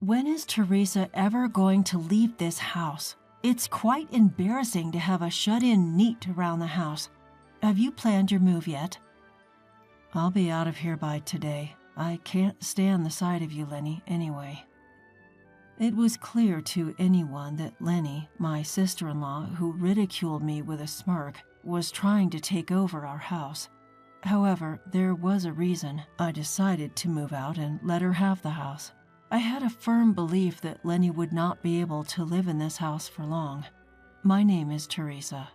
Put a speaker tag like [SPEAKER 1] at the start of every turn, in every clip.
[SPEAKER 1] When is Teresa ever going to leave this house? It's quite embarrassing to have a shut-in neat around the house. Have you planned your move yet? I'll be out of here by today. I can't stand the sight of you, Lenny, anyway. It was clear to anyone that Lenny, my sister-in-law, who ridiculed me with a smirk, was trying to take over our house. However, there was a reason. I decided to move out and let her have the house. I had a firm belief that Lenny would not be able to live in this house for long. My name is Teresa.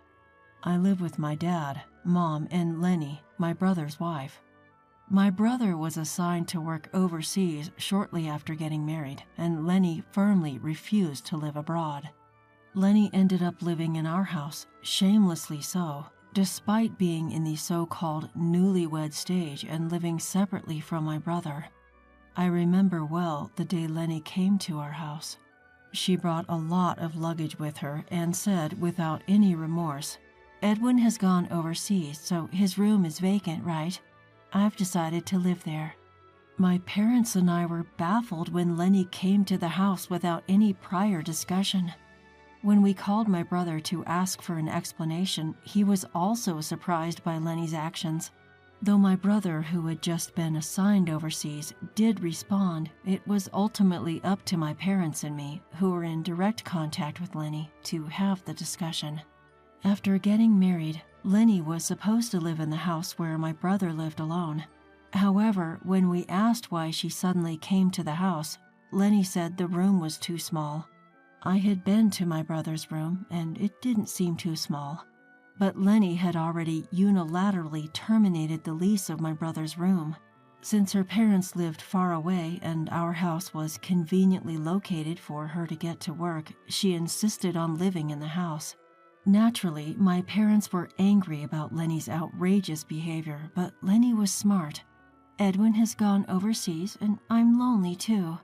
[SPEAKER 1] I live with my dad, mom, and Lenny, my brother's wife. My brother was assigned to work overseas shortly after getting married, and Lenny firmly refused to live abroad. Lenny ended up living in our house, shamelessly so, despite being in the so-called newlywed stage and living separately from my brother. I remember well the day Lenny came to our house. She brought a lot of luggage with her and said without any remorse, "Edwin has gone overseas, so his room is vacant, right? I've decided to live there." My parents and I were baffled when Lenny came to the house without any prior discussion. When we called my brother to ask for an explanation, he was also surprised by Lenny's actions. Though my brother, who had just been assigned overseas, did respond, it was ultimately up to my parents and me, who were in direct contact with Lenny, to have the discussion. After getting married, Lenny was supposed to live in the house where my brother lived alone. However, when we asked why she suddenly came to the house, Lenny said the room was too small. I had been to my brother's room, and it didn't seem too small. But Lenny had already unilaterally terminated the lease of my brother's room. Since her parents lived far away and our house was conveniently located for her to get to work, she insisted on living in the house. Naturally, my parents were angry about Lenny's outrageous behavior, but Lenny was smart. "Edwin has gone overseas, and I'm lonely too.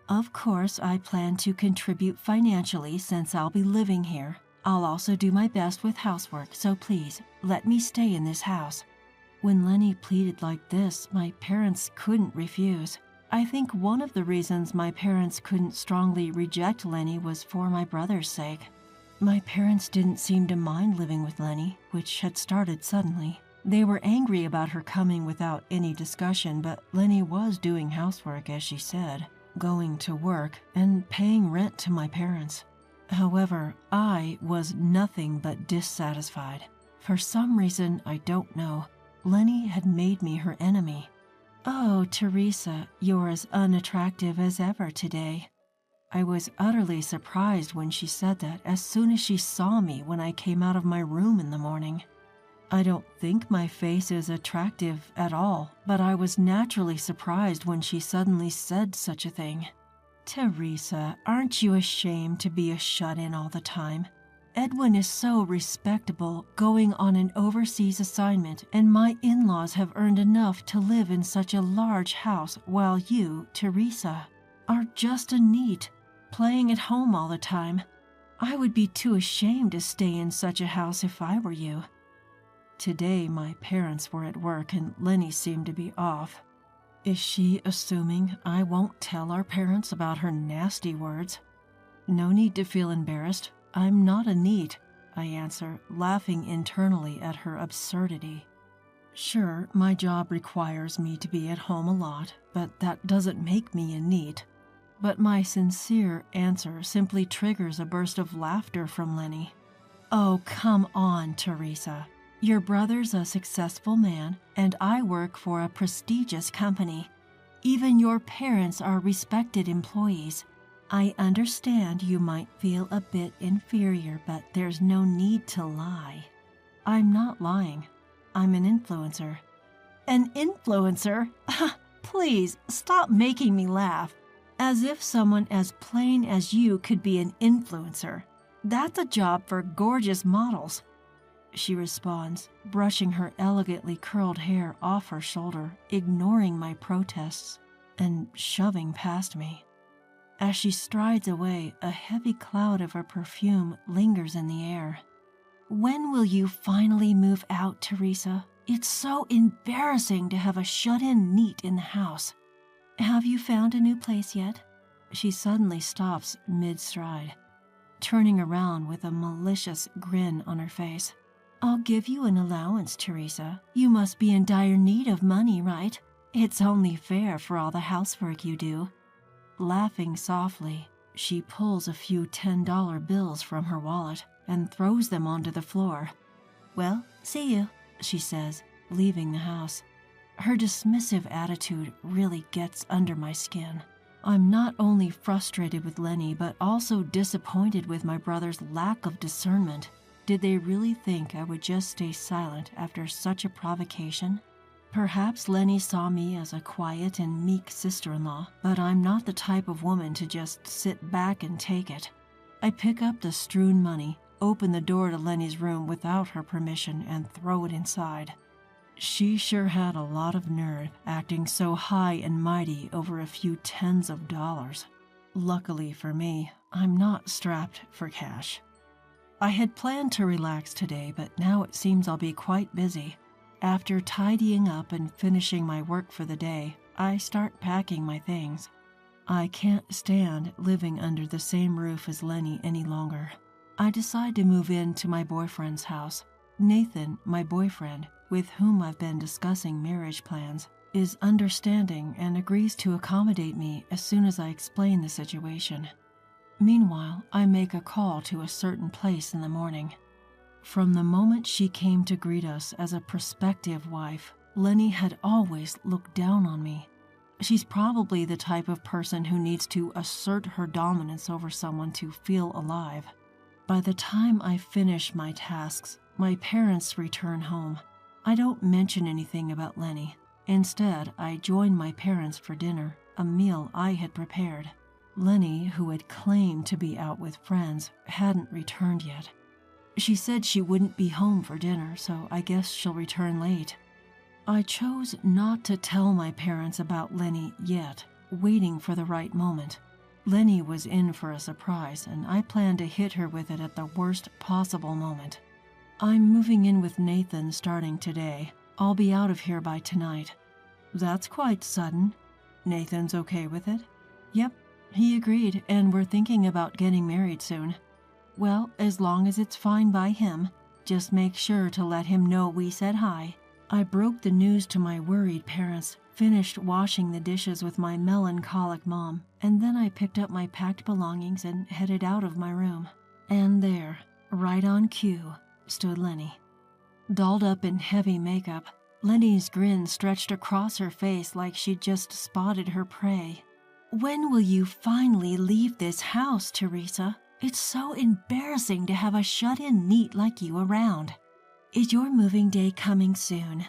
[SPEAKER 1] Of course, I plan to contribute financially since I'll be living here. I'll also do my best with housework, so please, let me stay in this house." When Lenny pleaded like this, my parents couldn't refuse. I think one of the reasons my parents couldn't strongly reject Lenny was for my brother's sake. My parents didn't seem to mind living with Lenny, which had started suddenly. They were angry about her coming without any discussion, but Lenny was doing housework, as she said, going to work, and paying rent to my parents. However, I was nothing but dissatisfied. For some reason I don't know, Lenny had made me her enemy. "Oh, Teresa, you're as unattractive as ever today." I was utterly surprised when she said that as soon as she saw me when I came out of my room in the morning. I don't think my face is attractive at all, but I was naturally surprised when she suddenly said such a thing. "Teresa, aren't you ashamed to be a shut-in all the time? Edwin is so respectable, going on an overseas assignment, and my in-laws have earned enough to live in such a large house, while you, Teresa, are just a neat, playing at home all the time. I would be too ashamed to stay in such a house if I were you." Today, my parents were at work and Lenny seemed to be off. Is she assuming I won't tell our parents about her nasty words? No need to feel embarrassed. I'm not a neat, I answer, laughing internally at her absurdity. Sure, my job requires me to be at home a lot, but that doesn't make me a neat. But my sincere answer simply triggers a burst of laughter from Lenny. "Oh, come on, Teresa. Your brother's a successful man, and I work for a prestigious company. Even your parents are respected employees. I understand you might feel a bit inferior, but there's no need to lie." "I'm not lying. I'm an influencer." "An influencer? Please, stop making me laugh. As if someone as plain as you could be an influencer. That's a job for gorgeous models." She responds, brushing her elegantly curled hair off her shoulder, ignoring my protests, and shoving past me. As she strides away, a heavy cloud of her perfume lingers in the air. "When will you finally move out, Teresa? It's so embarrassing to have a shut-in neat in the house. Have you found a new place yet?" She suddenly stops mid-stride, turning around with a malicious grin on her face. I'll give you an allowance, Teresa. You must be in dire need of money, right? It's only fair for all the housework you do. Laughing softly, she pulls a few $10 bills from her wallet and throws them onto the floor. Well, see you, she says, leaving the house. Her dismissive attitude really gets under my skin. I'm not only frustrated with Lenny, but also disappointed with my brother's lack of discernment. Did they really think I would just stay silent after such a provocation? Perhaps Lenny saw me as a quiet and meek sister-in-law, but I'm not the type of woman to just sit back and take it. I pick up the strewn money, open the door to Lenny's room without her permission, and throw it inside. She sure had a lot of nerve acting so high and mighty over a few tens of dollars. Luckily for me, I'm not strapped for cash. I had planned to relax today, but now it seems I'll be quite busy. After tidying up and finishing my work for the day, I start packing my things. I can't stand living under the same roof as Lenny any longer. I decide to move into my boyfriend's house. Nathan, my boyfriend, with whom I've been discussing marriage plans, is understanding and agrees to accommodate me as soon as I explain the situation. Meanwhile, I make a call to a certain place in the morning. From the moment she came to greet us as a prospective wife, Lenny had always looked down on me. She's probably the type of person who needs to assert her dominance over someone to feel alive. By the time I finish my tasks, my parents return home. I don't mention anything about Lenny. Instead, I join my parents for dinner, a meal I had prepared. Lenny, who had claimed to be out with friends, hadn't returned yet. She said she wouldn't be home for dinner, so I guess she'll return late. I chose not to tell my parents about Lenny yet, waiting for the right moment. Lenny was in for a surprise, and I planned to hit her with it at the worst possible moment. I'm moving in with Nathan starting today. I'll be out of here by tonight. That's quite sudden. Nathan's okay with it? Yep, he agreed, and we're thinking about getting married soon. Well, as long as it's fine by him, just make sure to let him know we said hi. I broke the news to my worried parents, finished washing the dishes with my melancholic mom, and then I picked up my packed belongings and headed out of my room. And there, right on cue, stood Lenny. Dolled up in heavy makeup, Lenny's grin stretched across her face like she'd just spotted her prey. When will you finally leave this house, Teresa? It's so embarrassing to have a shut-in neat like you around. Is your moving day coming soon?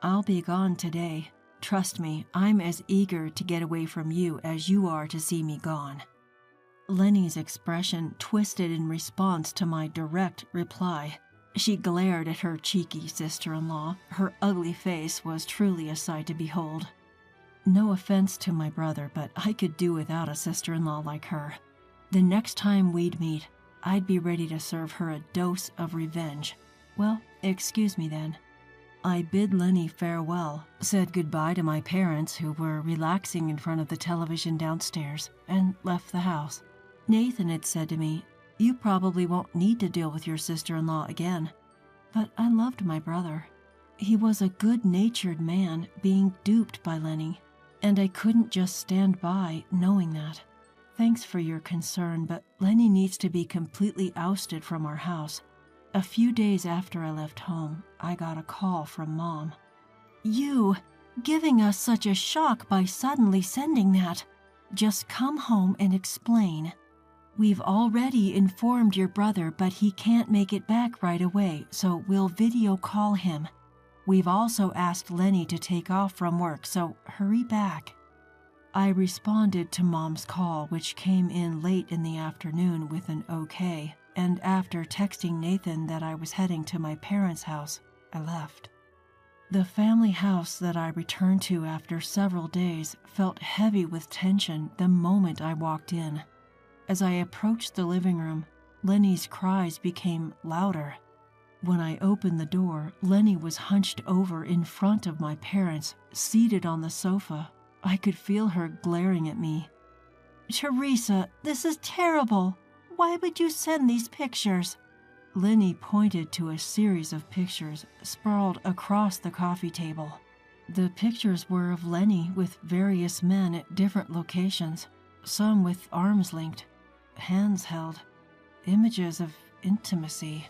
[SPEAKER 1] I'll be gone today. Trust me, I'm as eager to get away from you as you are to see me gone. Lenny's expression twisted in response to my direct reply. She glared at her cheeky sister-in-law. Her ugly face was truly a sight to behold. No offense to my brother, but I could do without a sister-in-law like her. The next time we'd meet, I'd be ready to serve her a dose of revenge. Well, excuse me then. I bid Lenny farewell, said goodbye to my parents who were relaxing in front of the television downstairs, and left the house. Nathan had said to me, "You probably won't need to deal with your sister-in-law again." But I loved my brother. He was a good-natured man being duped by Lenny, and I couldn't just stand by knowing that. Thanks for your concern, but Lenny needs to be completely ousted from our house. A few days after I left home, I got a call from Mom. You, giving us such a shock by suddenly sending that. Just come home and explain. We've already informed your brother, but he can't make it back right away, so we'll video call him. We've also asked Lenny to take off from work, so hurry back. I responded to Mom's call, which came in late in the afternoon with an okay, and after texting Nathan that I was heading to my parents' house, I left. The family house that I returned to after several days felt heavy with tension the moment I walked in. As I approached the living room, Lenny's cries became louder. When I opened the door, Lenny was hunched over in front of my parents, seated on the sofa. I could feel her glaring at me. Teresa, this is terrible. Why would you send these pictures? Lenny pointed to a series of pictures sprawled across the coffee table. The pictures were of Lenny with various men at different locations, some with arms linked, hands held, images of intimacy.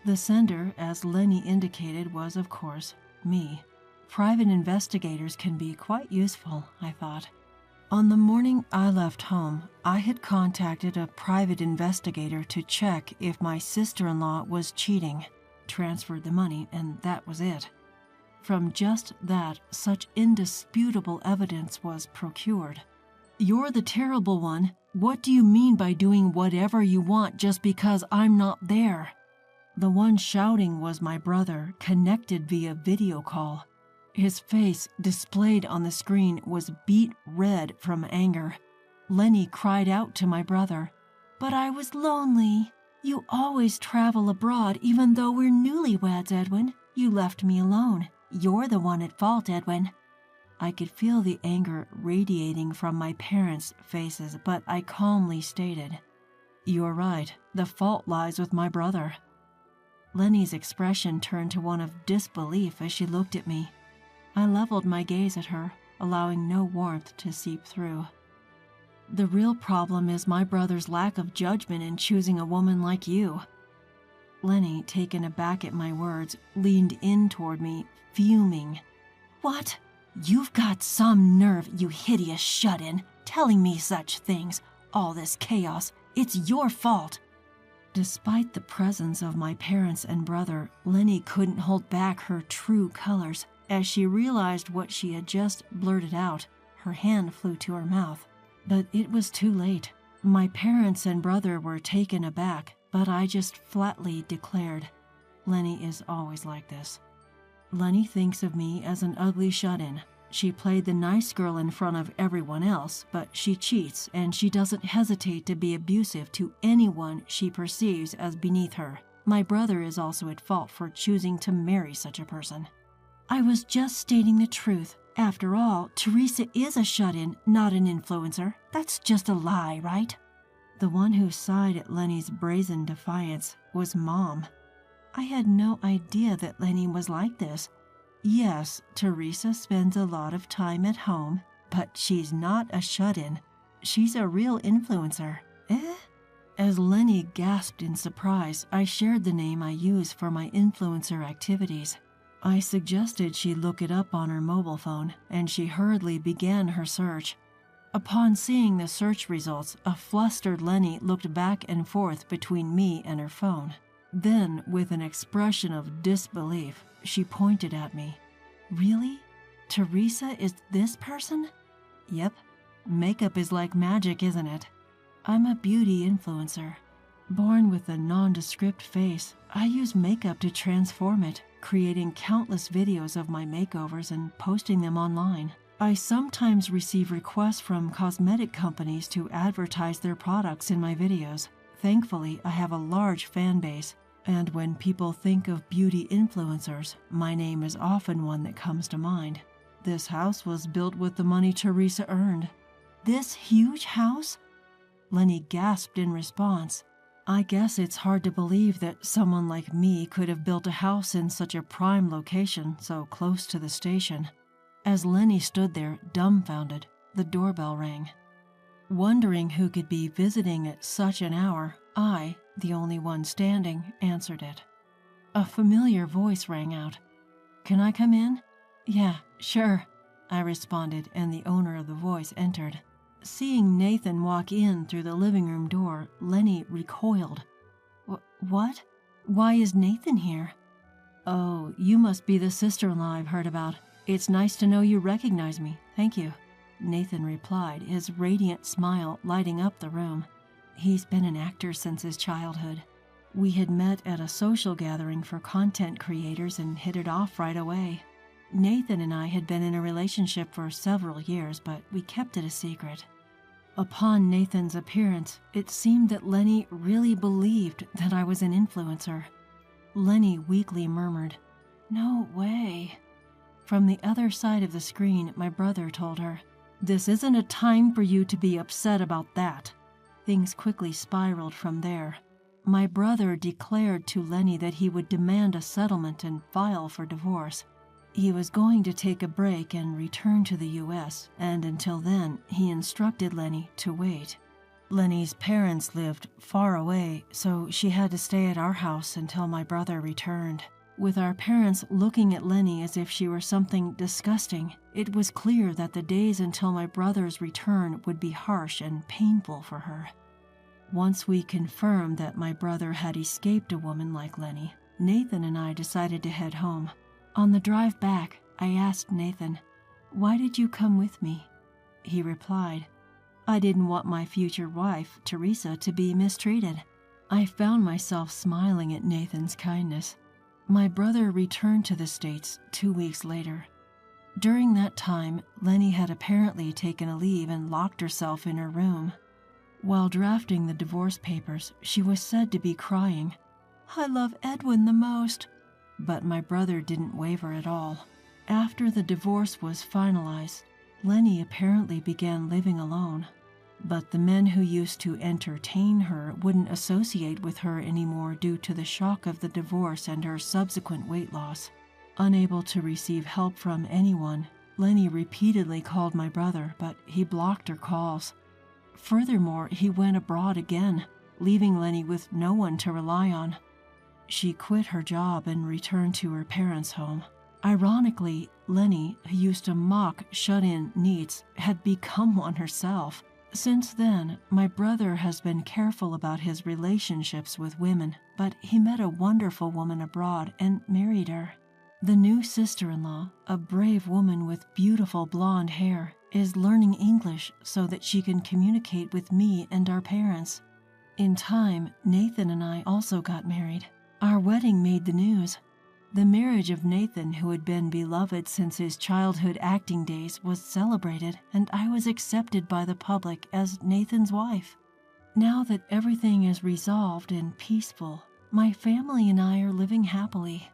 [SPEAKER 1] The sender, as Lenny indicated, was, of course, me. Private investigators can be quite useful, I thought. On the morning I left home, I had contacted a private investigator to check if my sister-in-law was cheating, transferred the money, and that was it. From just that, such indisputable evidence was procured. You're the terrible one. What do you mean by doing whatever you want just because I'm not there? The one shouting was my brother, connected via video call. His face, displayed on the screen, was beet red from anger. Lenny cried out to my brother, "But I was lonely. You always travel abroad even though we're newlyweds, Edwin. You left me alone. You're the one at fault, Edwin." I could feel the anger radiating from my parents' faces, but I calmly stated, "You're right. The fault lies with my brother." Lenny's expression turned to one of disbelief as she looked at me. I leveled my gaze at her, allowing no warmth to seep through. "The real problem is my brother's lack of judgment in choosing a woman like you." Lenny, taken aback at my words, leaned in toward me, fuming. "What? You've got some nerve, you hideous shut-in, telling me such things. All this chaos, it's your fault." Despite the presence of my parents and brother, Lenny couldn't hold back her true colors. As she realized what she had just blurted out, her hand flew to her mouth. But it was too late. My parents and brother were taken aback, but I just flatly declared, "Lenny is always like this. Lenny thinks of me as an ugly shut-in. She played the nice girl in front of everyone else, but she cheats and she doesn't hesitate to be abusive to anyone she perceives as beneath her. My brother is also at fault for choosing to marry such a person." "I was just stating the truth. After all, Teresa is a shut-in, not an influencer. That's just a lie, right?" The one who sighed at Lenny's brazen defiance was Mom. I had no idea that Lenny was like this. Yes, Teresa spends a lot of time at home, but she's not a shut-in. She's a real influencer. Eh? As Lenny gasped in surprise, I shared the name I use for my influencer activities. I suggested she look it up on her mobile phone, and she hurriedly began her search. Upon seeing the search results, a flustered Lenny looked back and forth between me and her phone. Then, with an expression of disbelief, she pointed at me. "Really? Teresa is this person?" "Yep. Makeup is like magic, isn't it? I'm a beauty influencer. Born with a nondescript face, I use makeup to transform it, creating countless videos of my makeovers and posting them online. I sometimes receive requests from cosmetic companies to advertise their products in my videos. Thankfully, I have a large fan base, and when people think of beauty influencers, my name is often one that comes to mind. This house was built with the money Teresa earned." "This huge house?" Lenny gasped in response. I guess it's hard to believe that someone like me could have built a house in such a prime location so close to the station. As Lenny stood there, dumbfounded, the doorbell rang. Wondering who could be visiting at such an hour, I, the only one standing, answered it. A familiar voice rang out. "Can I come in?" "Yeah, sure," I responded, and the owner of the voice entered. Seeing Nathan walk in through the living room door, Lenny recoiled. What? Why is Nathan here?" "Oh, you must be the sister-in-law I've heard about. It's nice to know you recognize me. Thank you," Nathan replied, his radiant smile lighting up the room. He's been an actor since his childhood. We had met at a social gathering for content creators and hit it off right away. Nathan and I had been in a relationship for several years, but we kept it a secret. Upon Nathan's appearance, it seemed that Lenny really believed that I was an influencer. Lenny weakly murmured, "No way." From the other side of the screen, my brother told her, This isn't a time for you to be upset about that. Things quickly spiraled from there. My brother declared to Lenny that he would demand a settlement and file for divorce. He was going to take a break and return to the U.S., and until then, he instructed Lenny to wait. Lenny's parents lived far away, so she had to stay at our house until my brother returned. With our parents looking at Lenny as if she were something disgusting, it was clear that the days until my brother's return would be harsh and painful for her. Once we confirmed that my brother had escaped a woman like Lenny, Nathan and I decided to head home. On the drive back, I asked Nathan, "Why did you come with me?" He replied, "I didn't want my future wife, Teresa, to be mistreated." I found myself smiling at Nathan's kindness. My brother returned to the States 2 weeks later. During that time, Lenny had apparently taken a leave and locked herself in her room. While drafting the divorce papers, she was said to be crying, "I love Edwin the most." But my brother didn't waver at all. After the divorce was finalized, Lenny apparently began living alone. But the men who used to entertain her wouldn't associate with her anymore due to the shock of the divorce and her subsequent weight loss. Unable to receive help from anyone, Lenny repeatedly called my brother, but he blocked her calls. Furthermore, he went abroad again, leaving Lenny with no one to rely on. She quit her job and returned to her parents' home. Ironically, Lenny, who used to mock shut-in neets, had become one herself. Since then, my brother has been careful about his relationships with women, but he met a wonderful woman abroad and married her. The new sister-in-law, a brave woman with beautiful blonde hair, is learning English so that she can communicate with me and our parents. In time, Nathan and I also got married. Our wedding made the news. The marriage of Nathan, who had been beloved since his childhood acting days, was celebrated, and I was accepted by the public as Nathan's wife. Now that everything is resolved and peaceful, my family and I are living happily.